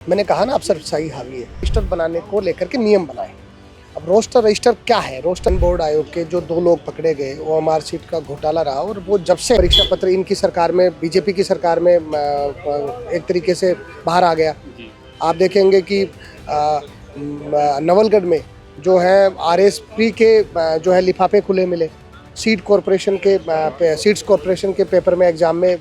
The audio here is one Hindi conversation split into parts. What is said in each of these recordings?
मैंने कहा ना अफसरशाही हावी है। रजिस्टर बनाने को लेकर के नियम बनाए। अब रोस्टर रजिस्टर क्या है? रोस्टर बोर्ड आयोग के जो 2 लोग पकड़े गए वो मार्कशीट का घोटाला रहा और वो जब से परीक्षा पत्र इनकी सरकार में, बीजेपी की सरकार में एक तरीके से बाहर आ गया। आप देखेंगे कि नवलगढ़ में जो है आरएस-प्री के जो है लिफाफे खुले मिले। सीड्स कॉरपोरेशन के पेपर में एग्जाम में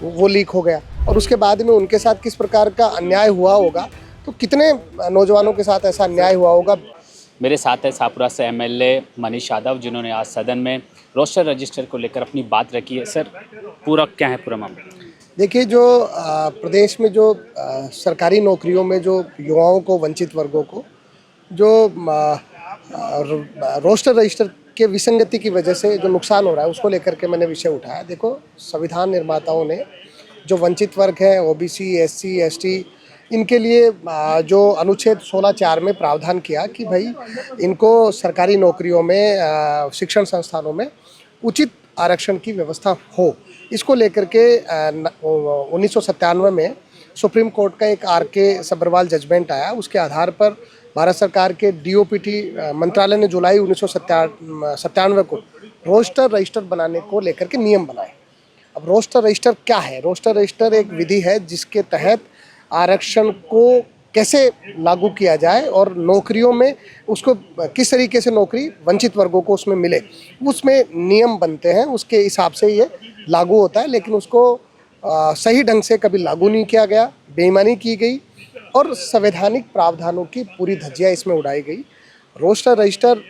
वो लीक हो गया और उसके बाद में उनके साथ किस प्रकार का अन्याय हुआ होगा, तो कितने नौजवानों के साथ ऐसा अन्याय हुआ होगा। मेरे साथ है शाहपुरा से एमएलए मनीष यादव, जिन्होंने आज सदन में रोस्टर रजिस्टर को लेकर अपनी बात रखी है। सर, पूरा क्या है पूरा मामला? देखिए, जो प्रदेश में जो सरकारी नौकरियों में जो युवाओं को, वंचित वर्गों को जो रोस्टर रजिस्टर के विसंगति की वजह से जो नुकसान हो रहा है, उसको लेकर के मैंने विषय उठाया। देखो, संविधान निर्माताओं ने जो वंचित वर्ग है, ओबीसी, एससी, एसटी, इनके लिए जो अनुच्छेद 16(4) में प्रावधान किया कि भाई इनको सरकारी नौकरियों में, शिक्षण संस्थानों में उचित आरक्षण की व्यवस्था हो। इसको लेकर के 1997 में सुप्रीम कोर्ट का एक आर.के. सब्रवाल जजमेंट आया। उसके आधार पर भारत सरकार के डीओपीटी मंत्रालय ने जुलाई 1997 को रोस्टर रजिस्टर बनाने को लेकर के नियम बनाए। अब रोस्टर रजिस्टर क्या है? रोस्टर रजिस्टर एक विधि है जिसके तहत आरक्षण को कैसे लागू किया जाए और नौकरियों में उसको किस तरीके से नौकरी वंचित वर्गों को उसमें मिले, उसमें नियम बनते हैं। उसके हिसाब से ये लागू होता है, लेकिन उसको सही ढंग से कभी लागू नहीं किया गया, बेईमानी की गई और संवैधानिक प्रावधानों की पूरी धज्जियाँ इसमें उड़ाई गई। रोस्टर रजिस्टर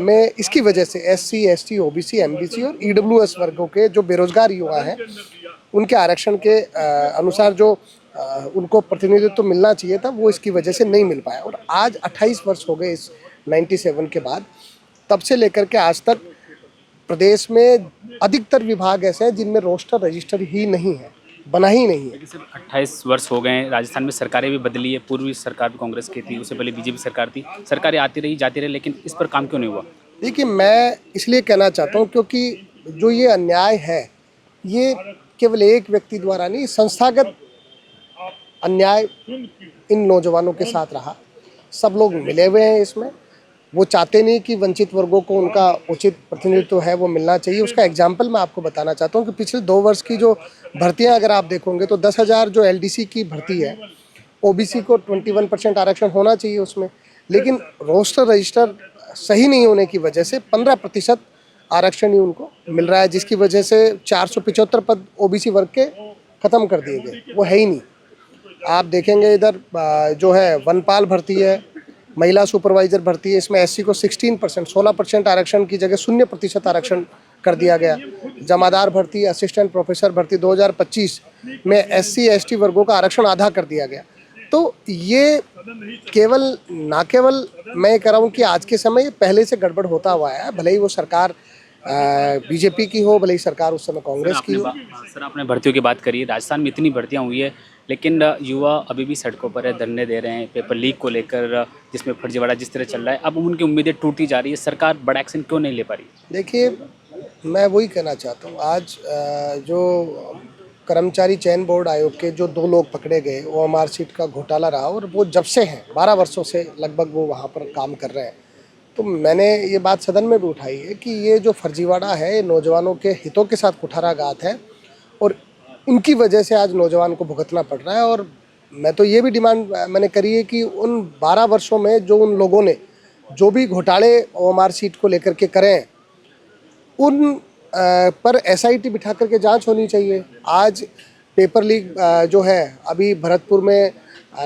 में इसकी वजह से एससी, एसटी, ओबीसी, एमबीसी और ईडब्ल्यूएस वर्गों के जो बेरोजगार युवा हैं, उनके आरक्षण के अनुसार जो उनको प्रतिनिधित्व मिलना चाहिए था, वो इसकी वजह से नहीं मिल पाया। और आज 28 वर्ष हो गए इस 97 के बाद, तब से लेकर के आज तक प्रदेश में अधिकतर विभाग ऐसे हैं जिनमें रोस्टर रजिस्टर ही नहीं है, बना ही नहीं है। सिर्फ 28 वर्ष हो गए। राजस्थान में सरकारें भी बदली है। पूर्वी सरकार भी कांग्रेस की थी, उससे पहले बीजेपी सरकार थी। सरकारें आती रही, जाती रही, लेकिन इस पर काम क्यों नहीं हुआ? देखिए, मैं इसलिए कहना चाहता हूँ क्योंकि जो ये अन्याय है, ये केवल एक व्यक्ति द्वारा नहीं, संस्थागत अन्याय इन नौजवानों के साथ रहा। सब लोग मिले हुए हैं इसमें। वो चाहते नहीं कि वंचित वर्गों को उनका उचित प्रतिनिधित्व है वो मिलना चाहिए। उसका एग्जाम्पल मैं आपको बताना चाहता हूँ कि पिछले 2 वर्ष की जो भर्तियाँ अगर आप देखोगे तो 10,000 जो एलडीसी की भर्ती है, ओबीसी को 21% आरक्षण होना चाहिए उसमें, लेकिन रोस्टर रजिस्टर सही नहीं होने की वजह से 15% आरक्षण ही उनको मिल रहा है, जिसकी वजह से 475 पद ओबीसी वर्ग के ख़त्म कर दिए गए। वो है ही नहीं। आप देखेंगे इधर जो है वनपाल भर्ती है, महिला सुपरवाइजर भर्ती है, इसमें एससी को 16% आरक्षण की जगह 0% आरक्षण कर दिया गया। जमादार भर्ती, असिस्टेंट प्रोफेसर भर्ती 2025 में एससी एसटी वर्गों का आरक्षण आधा कर दिया गया। तो ये केवल मैं कह रहा हूँ कि आज के समय पहले से गड़बड़ होता हुआ है, भले ही वो सरकार बीजेपी की हो, भले ही सरकार उस समय कांग्रेस की हो। सर, आपने भर्तियों की बात करी। राजस्थान में इतनी भर्तियां हुई है, लेकिन युवा अभी भी सड़कों पर है, धरने दे रहे हैं पेपर लीक को लेकर, जिसमें फर्जीवाड़ा जिस तरह चल रहा है। अब उनकी उम्मीदें टूटती जा रही है। सरकार बड़ा एक्शन क्यों नहीं ले पा रही? देखिए, मैं वही कहना चाहता हूँ, आज जो कर्मचारी चयन बोर्ड आयोग के जो 2 लोग पकड़े गए, वो मार्कशीट का घोटाला रहा और वो जब से हैं 12 वर्षों से लगभग वो वहाँ पर काम कर रहे हैं। तो मैंने ये बात सदन में भी उठाई है कि ये जो फर्जीवाड़ा है, ये नौजवानों के हितों के साथ कुठाराघात है और उनकी वजह से आज नौजवान को भुगतना पड़ रहा है। और मैं तो ये भी डिमांड मैंने करी है कि उन 12 वर्षों में जो उन लोगों ने जो भी घोटाले ओएमआर सीट को लेकर के करे हैं, उन पर एसआईटी बिठा करके जांच होनी चाहिए। आज पेपर लीक जो है, अभी भरतपुर में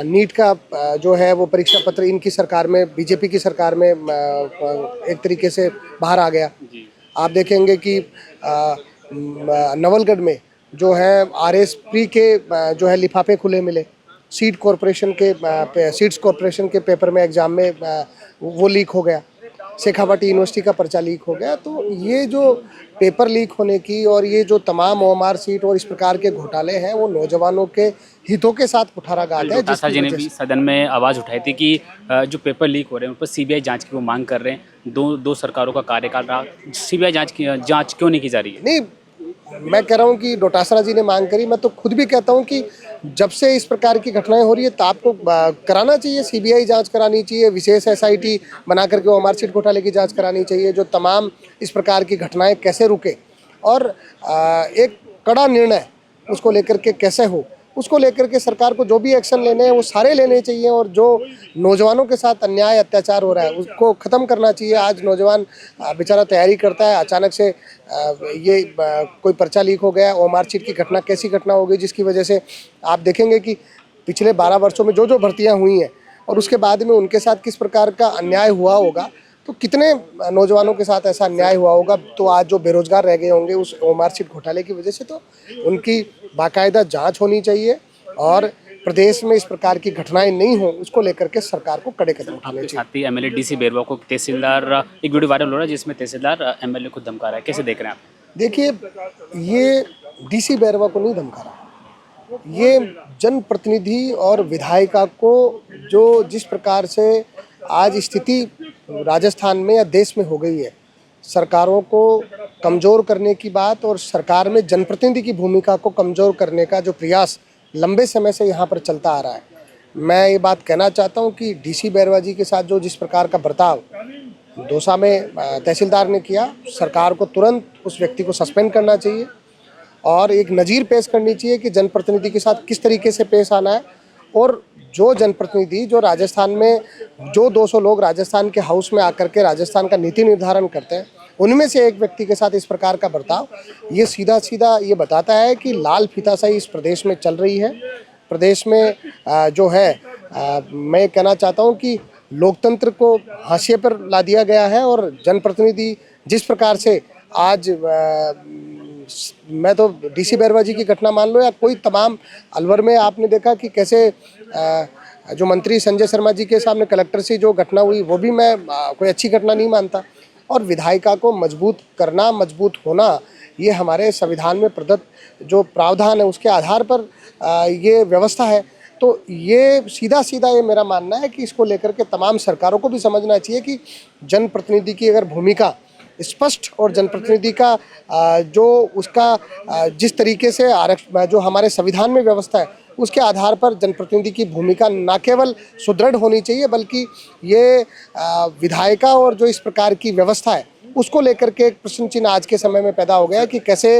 नीट का जो है वो परीक्षा पत्र इनकी सरकार में, बीजेपी की सरकार में एक तरीके से बाहर आ गया। आप देखेंगे कि नवलगढ़ में जो है आरएस-प्री के जो है लिफाफे खुले मिले। सीड्स कॉरपोरेशन के पेपर में एग्जाम में वो लीक हो गया। शेखावाटी यूनिवर्सिटी का पर्चा लीक हो गया। तो ये जो पेपर लीक होने की और ये जो तमाम ओएमआर सीट और इस प्रकार के घोटाले हैं, वो नौजवानों के हितों के साथ कुठाराघात है। जिस जी ने भी सदन में आवाज़ उठाई थी कि जो पेपर लीक हो रहे हैं उन पर सीबीआई जांच की वो मांग कर रहे हैं। दो सरकारों का कार्यकाल रहा, सीबीआई जांच क्यों नहीं की जा रही है? नहीं, मैं कह रहा हूँ कि डोटासरा जी ने मांग करी, मैं तो खुद भी कहता हूँ कि जब से इस प्रकार की घटनाएं हो रही है तो आपको कराना चाहिए, सीबीआई जांच करानी चाहिए, विशेष एसआईटी बना करके वो मार्कशीट घोटाले की जांच करानी चाहिए, जो तमाम इस प्रकार की घटनाएं कैसे रुके और एक कड़ा निर्णय उसको लेकर के कैसे हो, उसको लेकर के सरकार को जो भी एक्शन लेने हैं वो सारे लेने चाहिए। और जो नौजवानों के साथ अन्याय अत्याचार हो रहा है उसको ख़त्म करना चाहिए। आज नौजवान बेचारा तैयारी करता है, अचानक से कोई पर्चा लीक हो गया, और मार्कशीट की घटना कैसी घटना हो गई जिसकी वजह से आप देखेंगे कि पिछले 12 वर्षों में जो जो भर्तियाँ हुई हैं और उसके बाद में उनके साथ किस प्रकार का अन्याय हुआ होगा, तो कितने नौजवानों के साथ ऐसा अन्याय हुआ होगा। तो आज जो बेरोजगार रह गए होंगे उस मार्कशीट घोटाले की वजह से, तो उनकी बाकायदा जांच होनी चाहिए और प्रदेश में इस प्रकार की घटनाएं नहीं हो उसको लेकर के सरकार को कड़े कदम उठाने चाहिए। साथ ही एमएलए डीसी बेरवा को तहसीलदार, एक वीडियो वायरल हो रहा है जिसमें तहसीलदार एमएलए को धमका रहा है, कैसे देख रहे हैं आप? देखिए, ये डीसी बैरवा को नहीं धमका रहा, ये जनप्रतिनिधि और विधायिका को जो जिस प्रकार से आज स्थिति राजस्थान में या देश में हो गई है, सरकारों को कमज़ोर करने की बात और सरकार में जनप्रतिनिधि की भूमिका को कमज़ोर करने का जो प्रयास लंबे समय से यहाँ पर चलता आ रहा है। मैं ये बात कहना चाहता हूँ कि डीसी बैरवा जी के साथ जो जिस प्रकार का बर्ताव दौसा में तहसीलदार ने किया, सरकार को तुरंत उस व्यक्ति को सस्पेंड करना चाहिए और एक नज़ीर पेश करनी चाहिए कि जनप्रतिनिधि के साथ किस तरीके से पेश आना है। और जो जनप्रतिनिधि जो राजस्थान में जो 200 लोग राजस्थान के हाउस में आकर के राजस्थान का नीति निर्धारण करते हैं, उनमें से एक व्यक्ति के साथ इस प्रकार का बर्ताव, ये सीधा सीधा ये बताता है कि लाल फीताशाही इस प्रदेश में चल रही है। प्रदेश में जो है मैं कहना चाहता हूँ कि लोकतंत्र को हाशिए पर ला दिया गया है और जनप्रतिनिधि जिस प्रकार से आज मैं तो डीसी बैरवा जी की घटना मान लो या कोई तमाम अलवर में आपने देखा कि कैसे जो मंत्री संजय शर्मा जी के सामने कलेक्टर से जो घटना हुई, वो भी मैं कोई अच्छी घटना नहीं मानता। और विधायिका को मजबूत करना, मजबूत होना, ये हमारे संविधान में प्रदत्त जो प्रावधान है उसके आधार पर ये व्यवस्था है। तो ये सीधा सीधा ये मेरा मानना है कि इसको लेकर के तमाम सरकारों को भी समझना चाहिए कि जनप्रतिनिधि की अगर भूमिका स्पष्ट और जनप्रतिनिधि का जो उसका जिस तरीके से जो हमारे संविधान में व्यवस्था है उसके आधार पर जनप्रतिनिधि की भूमिका न केवल सुदृढ़ होनी चाहिए, बल्कि ये विधायिका और जो इस प्रकार की व्यवस्था है उसको लेकर के एक प्रश्न चिन्ह आज के समय में पैदा हो गया है कि कैसे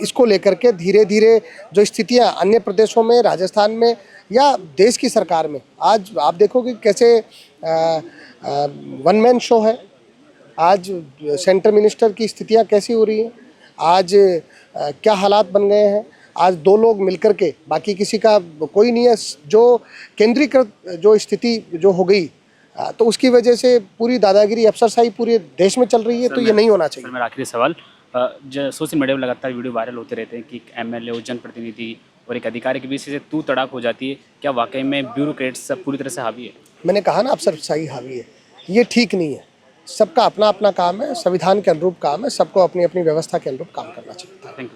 इसको लेकर के धीरे धीरे जो स्थितियां अन्य प्रदेशों में, राजस्थान में या देश की सरकार में, आज आप देखोगे कैसे वन मैन शो है। आज सेंटर मिनिस्टर की स्थितियां कैसी हो रही हैं, आज क्या हालात बन गए हैं। आज 2 लोग मिलकर के, बाकी किसी का कोई नहीं है, जो केंद्रीकृत जो स्थिति जो हो गई, तो उसकी वजह से पूरी दादागिरी अफसरशाही पूरे देश में चल रही है। तो ये नहीं होना चाहिए। मेरा आखिरी सवाल, सोशल मीडिया में लगातार वीडियो वायरल होते रहते हैं कि एमएलए और जनप्रतिनिधि और एक अधिकारी के बीच से तू तड़ाक हो जाती है, क्या वाकई में ब्यूरोक्रेट्स पूरी तरह से हावी है? मैंने कहा ना, अफसरशाही हावी है, ये ठीक नहीं है। सबका अपना अपना काम है, संविधान के अनुरूप काम है, सबको अपनी अपनी व्यवस्था के अनुरूप काम करना चाहिए। Thank you.